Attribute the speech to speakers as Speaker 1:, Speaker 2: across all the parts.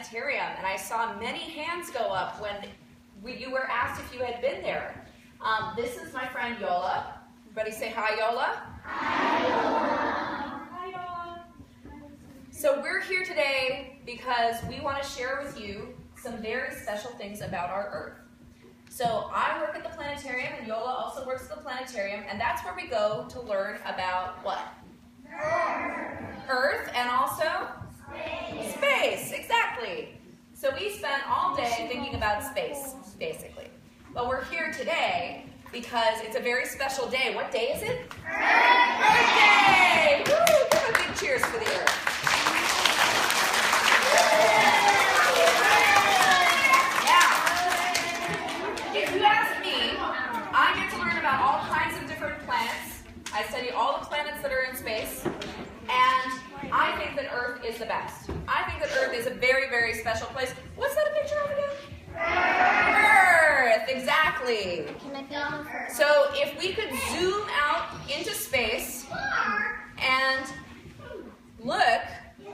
Speaker 1: planetarium, and I saw many hands go up when you were asked if you had been there. This is my friend Yola. Everybody say hi, Yola.
Speaker 2: Hi, Yola.
Speaker 1: Hi, Yola. So we're here today because we want to share with you some very special things about our Earth. So I work at the planetarium, and Yola also works at the planetarium, and that's where we go to learn about what? Earth and also? Space, exactly. So we spent all day thinking about space, basically. But we're here today because it's a very special day. What day is it? Earth Day! Woo! Give a big cheers for the Earth. Now, if you ask me, I get to learn about all kinds of different planets. I study all the planets that are in space. And I think that Earth is the best. I think that Earth is a very, very special place. What's that a picture of again? Earth, exactly. So if we could zoom out into space and look,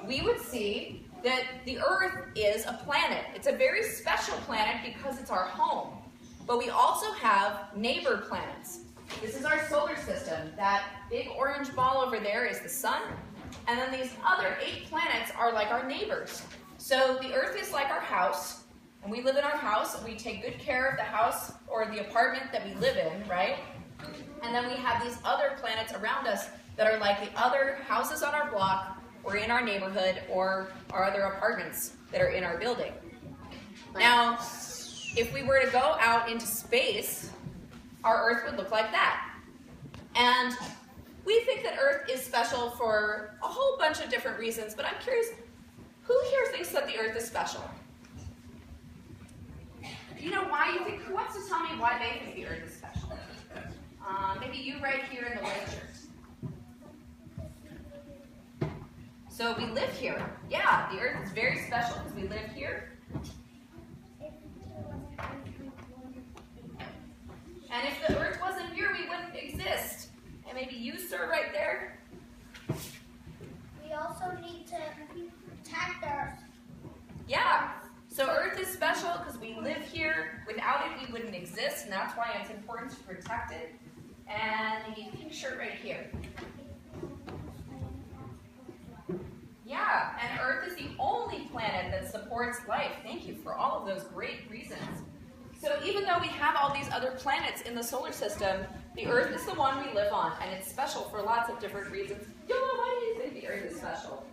Speaker 1: we would see that the Earth is a planet. It's a very special planet because it's our home. But we also have neighbor planets. This is our solar system. That big orange ball over there is the sun. And then these other 8 planets are like our neighbors. So the Earth is like our house. And we live in our house. And we take good care of the house or the apartment that we live in, right? And then we have these other planets around us that are like the other houses on our block or in our neighborhood or our other apartments that are in our building. Now, if we were to go out into space, our Earth would look like that. And we think that Earth is special for a whole bunch of different reasons, but I'm curious, who here thinks that the Earth is special? Do you know why you think? Who wants to tell me why they think the Earth is special? Maybe you right here in the white shirt. So we live here. Yeah, the Earth is very special because we live here. And if the Earth wasn't here, we wouldn't exist. And maybe you, sir, right there.
Speaker 2: We also need to protect Earth.
Speaker 1: Yeah. So Earth is special because we live here. Without it, we wouldn't exist, and that's why it's important to protect it. And maybe a pink shirt right here. Yeah, and Earth is the only planet that supports life. Thank you for all of those great reasons. So even though we have all these other planets in the solar system, the Earth is the one we live on, and it's special for lots of different reasons. Yola, why do you think the Earth is special?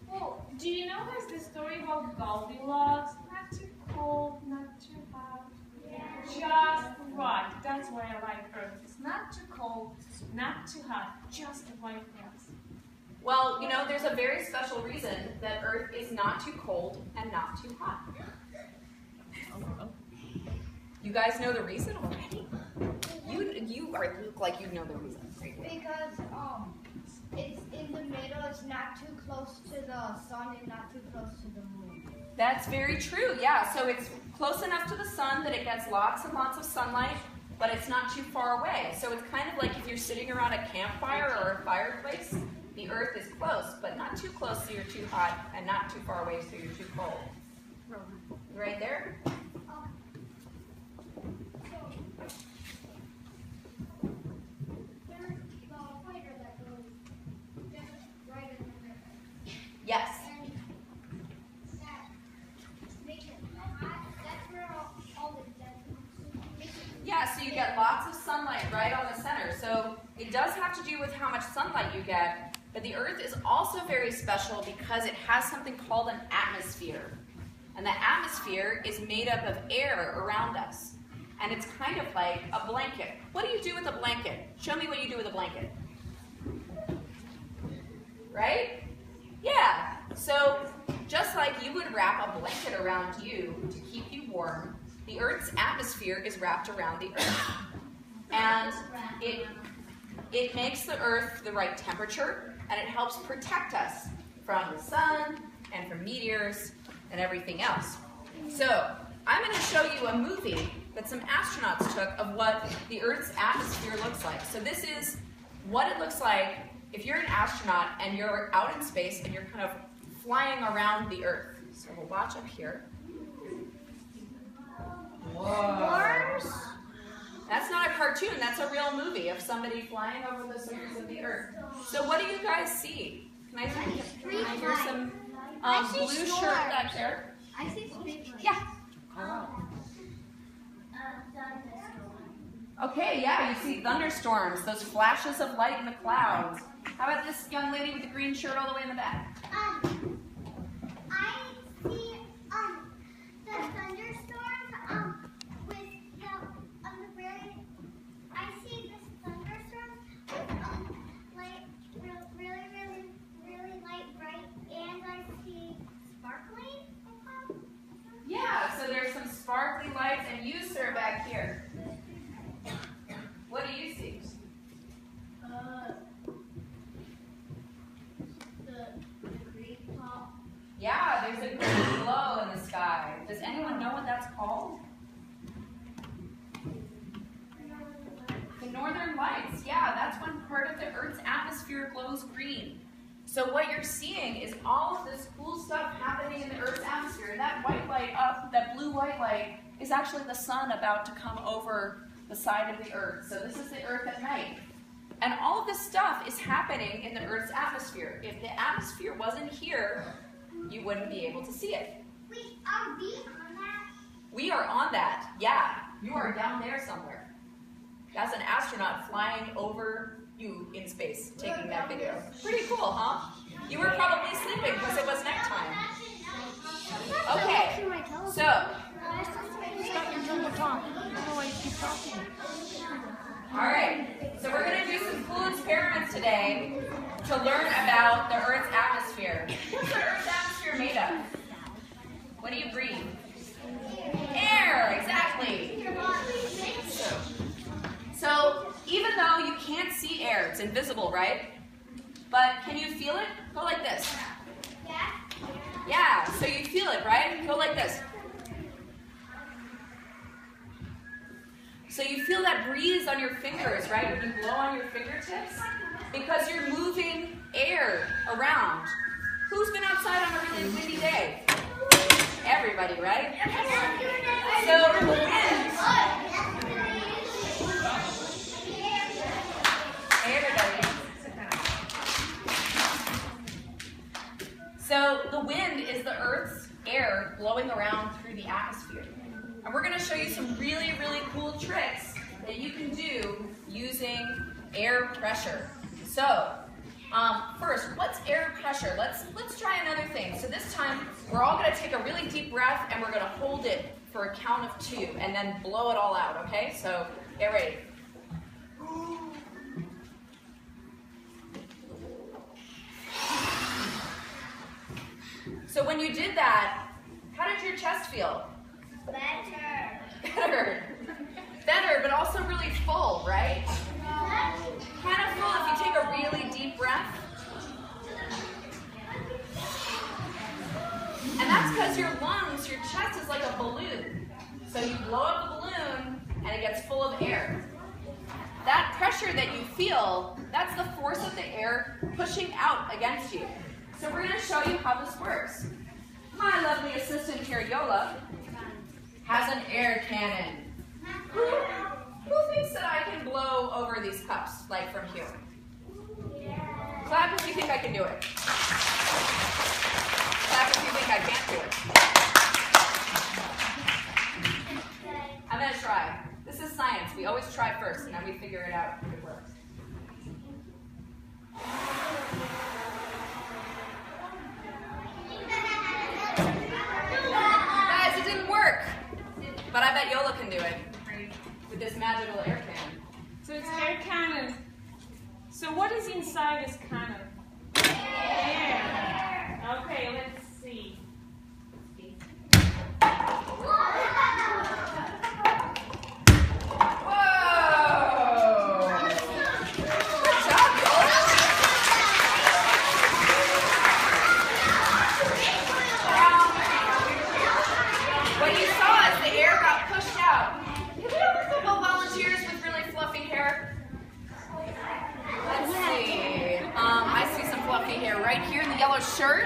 Speaker 3: Well, do you know there's this story about Goldilocks? Not too cold, not too hot. Yeah. Just right. That's why I like Earth. It's not too cold, not too hot, just right for us.
Speaker 1: Well, you know, there's a very special reason that Earth is not too cold and not too hot. You guys know the reason already? You look like you know the reason.
Speaker 2: Because it's in the middle. It's not too close to the sun and not too close to the moon.
Speaker 1: That's very true. Yeah. So it's close enough to the sun that it gets lots and lots of sunlight, but it's not too far away. So it's kind of like if you're sitting around a campfire or a fireplace. The Earth is close, but not too close so you're too hot, and not too far away so you're too cold. Right there? Yes. Yeah, so you get lots of sunlight right on the center. So it does have to do with how much sunlight you get, but the Earth is also very special because it has something called an atmosphere. And the atmosphere is made up of air around us. And it's kind of like a blanket. What do you do with a blanket? Show me what you do with a blanket. Right? Yeah. So just like you would wrap a blanket around you to keep you warm, the Earth's atmosphere is wrapped around the Earth. And it makes the Earth the right temperature, and it helps protect us from the sun and from meteors and everything else. So I'm going to show you a movie that some astronauts took of what the Earth's atmosphere looks like. So this is what it looks like if you're an astronaut and you're out in space and you're kind of flying around the Earth. So we'll watch up here. Whoa. That's not a cartoon, that's a real movie of somebody flying over the surface of the earth. So what do you guys see? Can I hear some blue shirt back there?
Speaker 2: I see street lights.
Speaker 1: Yeah. Okay, yeah, you see thunderstorms, those flashes of light in the clouds. How about this young lady with the green shirt all the way in the back?
Speaker 2: I see the thunderstorms with the very. I see this thunderstorm with really light bright, and I see sparkling.
Speaker 1: Yeah, so there's some sparkly lights, and you, sir, back here. What do you see?
Speaker 2: The green pop.
Speaker 1: Yeah, there's a green glow in the sky. Does anyone know what that's called? The northern lights. Yeah, that's when part of the Earth's atmosphere glows green. So what you're seeing is all of this cool stuff happening in the Earth's atmosphere. And that white light up, that blue-white light, is actually the sun about to come over the side of the Earth. So this is the Earth at night. And all of this stuff is happening in the Earth's atmosphere. If the atmosphere wasn't here, you wouldn't be able to see it.
Speaker 2: Wait, are we on that?
Speaker 1: We are on that, yeah. You are down there somewhere. That's an astronaut flying over you in space, taking that video. Pretty cool, huh? You were probably sleeping because it was nighttime. Okay, so. All right, so we're going to do some cool experiments today to learn about the Earth's atmosphere. What's the Earth's atmosphere made of? What do you breathe? Air, exactly. So even though you can't see air, it's invisible, right? But can you feel it? Go like this. Yeah, so you feel it, right? Go like this. So you feel that breeze on your fingers, right? When you blow on your fingertips? Because you're moving air around. Who's been outside on a really windy day? Everybody, right? So the wind. Hey, everybody. So the wind is the Earth's air blowing around through the atmosphere. And we're going to show you some really, really cool tricks that you can do using air pressure. So, first, what's air pressure? Let's try another thing. So this time, we're all going to take a really deep breath and we're going to hold it for a count of 2 and then blow it all out, okay? So, get ready. So when you did that, how did your chest feel? Better, but also really full, right? Kind of full if you take a really deep breath. And that's because your lungs, your chest is like a balloon. So you blow up the balloon and it gets full of air. That pressure that you feel, that's the force of the air pushing out against you. So we're going to show you how this works. My lovely assistant here, Yola, has an air cannon. Who thinks that I can blow over these cups, like from here? Clap if you think I can do it. Clap if you think I can't do it. I'm going to try. This is science. We always try first, and then we figure it out if it works. Guys, it didn't work. But I bet Yola can do it with this magical air cannon.
Speaker 3: So it's air cannon. So what is inside this cannon? Air. Okay, let's see.
Speaker 1: Right here in the yellow shirt.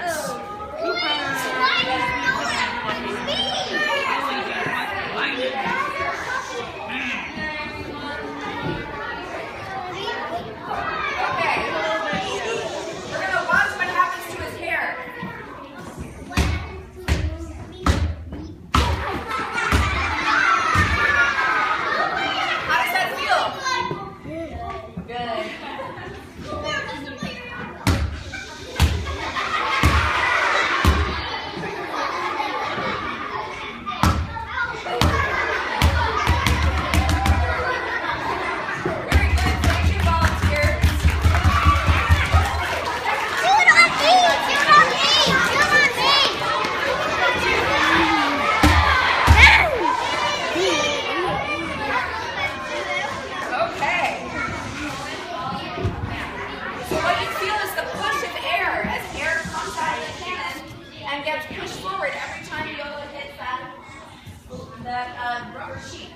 Speaker 1: Rubber sheet.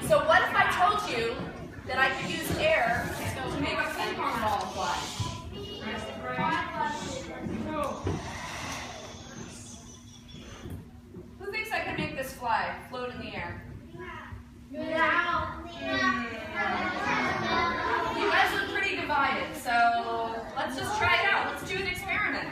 Speaker 1: So what if I told you that I could use air to make a ping pong ball fly? Who thinks I can make this fly, float in the air? You guys look pretty divided, so let's just try it out. Let's do an experiment.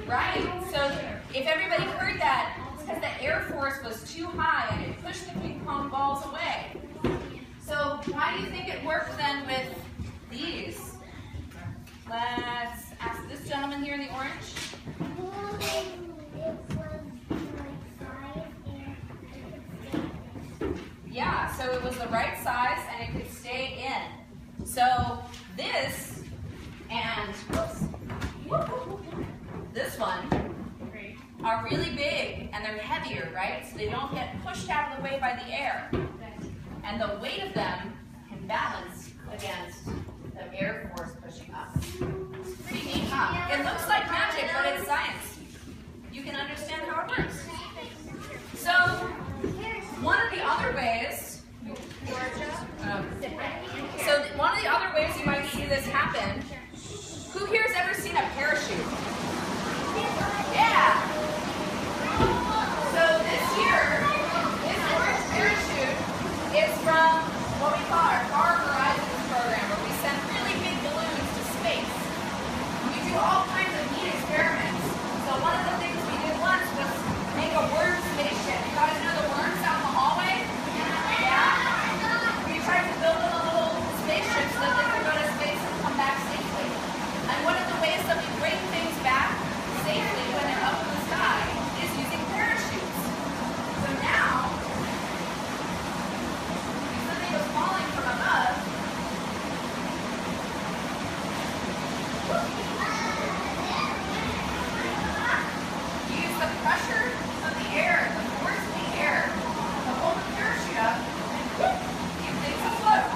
Speaker 1: Right. So if everybody heard that, it's because the Air Force was too high and it pushed the ping pong balls away. So why do you think it worked then with these? Let's ask this gentleman here in the orange. Yeah, so it was the right size and it could stay in. So this and this one are really big and they're heavier, right? So they don't get pushed out of the way by the air. And the weight of them can balance against the Air Force pushing up. Pretty neat, huh? It looks like magic, but it's science. You can understand how it works. So, one of the other ways, one of the other ways you might see this happen, who here has ever seen a parachute? Yeah. So this here, this orange parachute is from what we call our Far Horizons program, where we send really big balloons to space. We do all kinds of neat experiments. So one of the things we did once was make a worm spaceship. You guys know the worms out in the hallway? Yeah? We tried to build them a little spaceship so that they could go to space and come back safely. And one of the ways that we bring things back safely when they're up in the sky is using parachutes. So now, if something was falling from above, use the pressure of the air, the force of the air, to hold the parachute up and keep things afloat.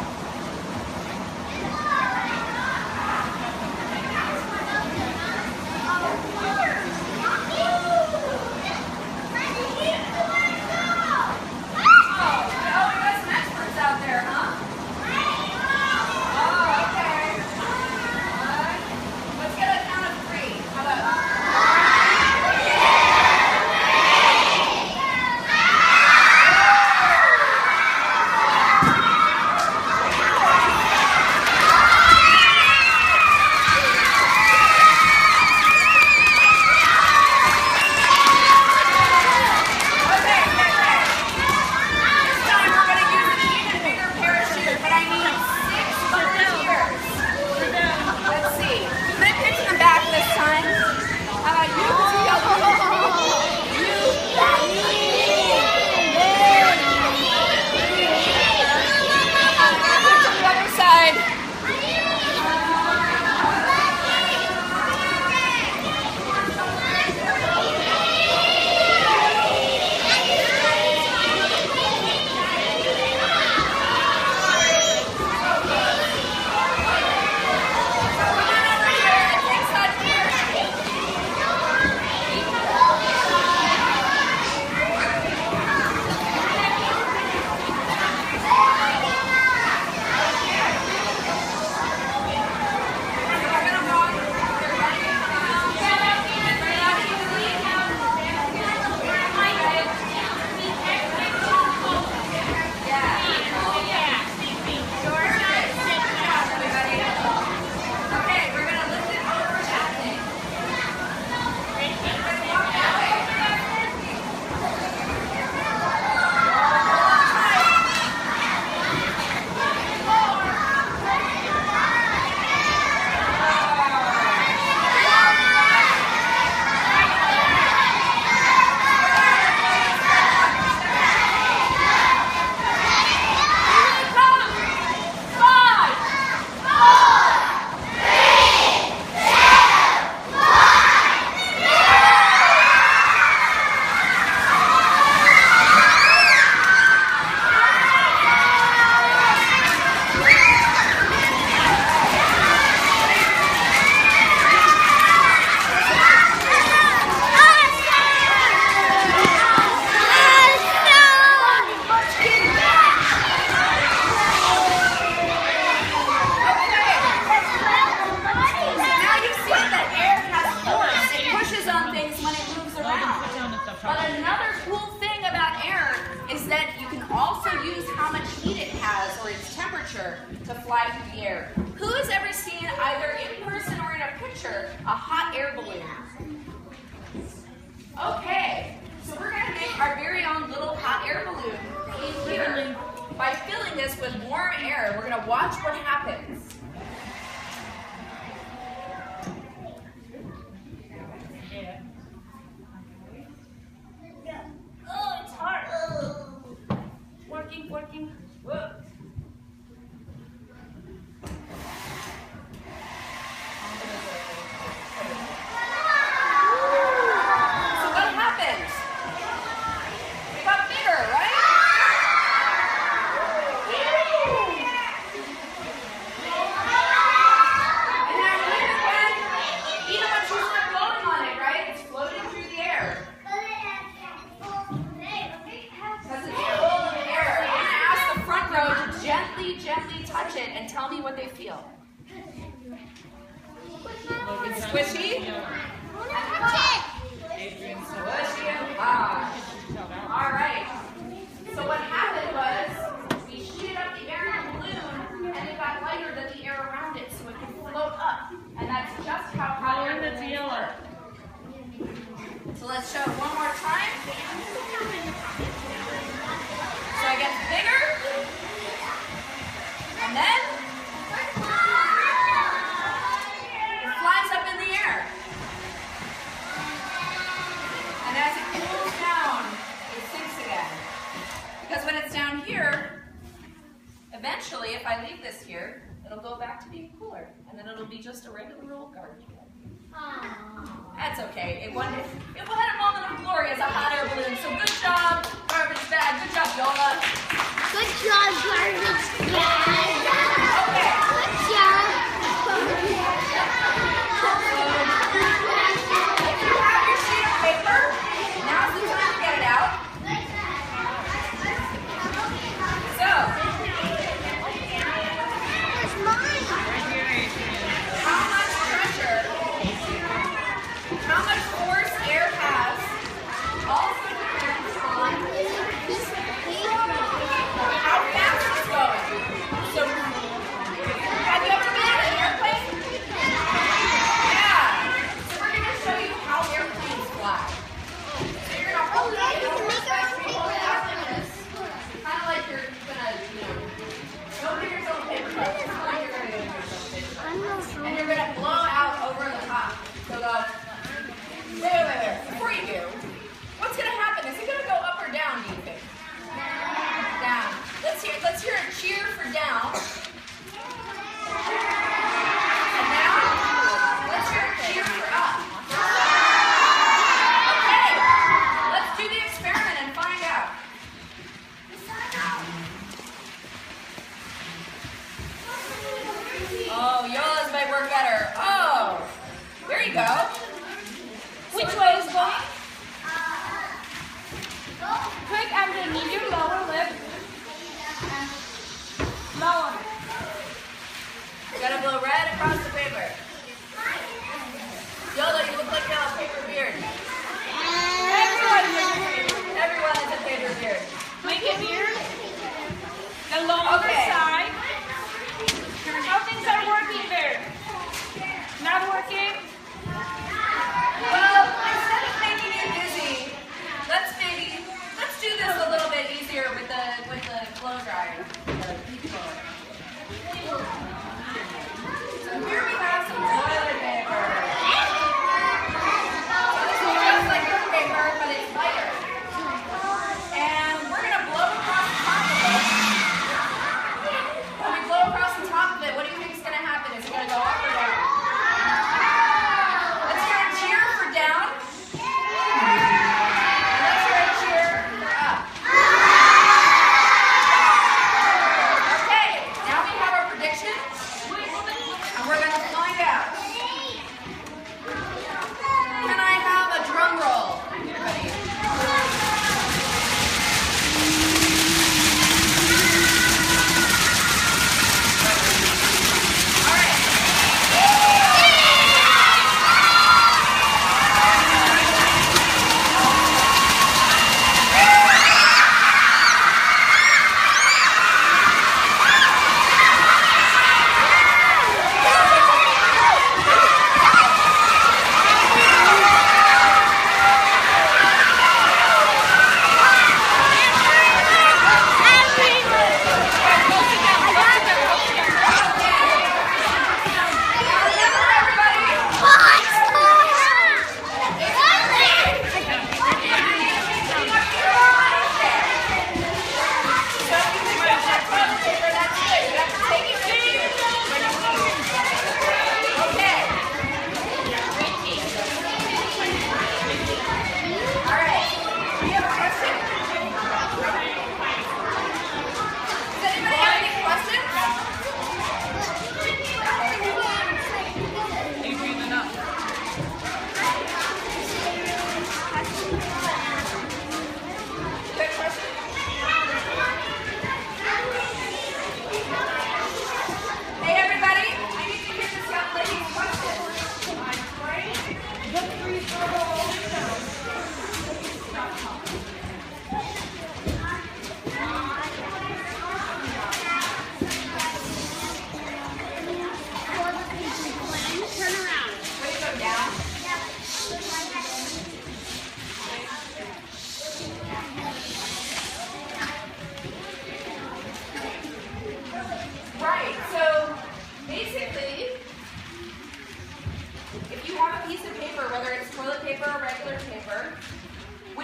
Speaker 1: To fly through the air. Who has ever seen, either in person or in a picture, a hot air balloon? Okay, so we're going to make our very own little hot air balloon here. By filling this with warm air, we're going to watch what happens.
Speaker 3: Oh, it's hard. Working.
Speaker 1: Whoa. Gently touch it and tell me what they feel. It's squishy? Squishy and hot. All right. So what happened was we heated up the air in the balloon and it got lighter than the air around it so it could float up. And that's just how hot air balloons work. So let's show it one more time. So it gets bigger. And then it flies up in the air. And as it cools down, it sinks again. Because when it's down here, eventually, if I leave this here, it'll go back to being cooler. And then it'll be just a regular old garbage can. That's okay. It will have a moment of glory as a hot air balloon. So good job, garbage bag. Good job, Yola.
Speaker 2: Good job, garbage bag.
Speaker 1: Okay.
Speaker 2: Good job.
Speaker 1: If you have your sheet of paper, now's the time to get it out. So, how much pressure, how much force air has also depends on how fast it's going. So, have you ever been in an airplane? Yeah. So we're going to show you how airplanes fly. So you're going to hold it up, like this, kind of like you're going to, don't give yourself a paper cup. It's not like you're going to give yourself a paper cup. And you're going to blow out over the top. So go, wait. Before you do, what's going to happen? Is it going to go up or down, do you think? Down. Let's hear a cheer for down. And now, let's hear a cheer for up. Okay, let's do the experiment and find out. Oh, Yola's might work better. Oh, there you go. Which way is going?
Speaker 3: Quick, I'm going to need your lower lip. Lower.
Speaker 1: You gotta blow right across the paper. Yola, you look like you have a paper beard. Everyone has a paper beard.
Speaker 3: Make it here. The lower side. How things are working there? Not working?
Speaker 1: Well, instead of making you dizzy, let's do this a little bit easier with the blow dryer. So here we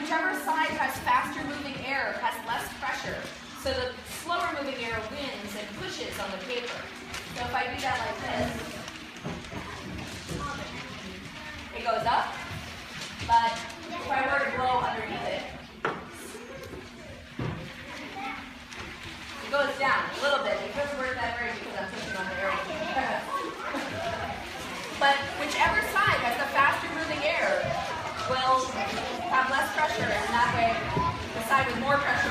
Speaker 1: whichever side has faster moving air has less pressure. So the slower moving air wins and pushes on the paper. So if I do that like this, it goes up, but if I were to blow underneath it, it goes down a little bit. It doesn't work that very because I'm pushing on the air. But whichever side has the faster moving air will have less pressure, and that way the side with more pressure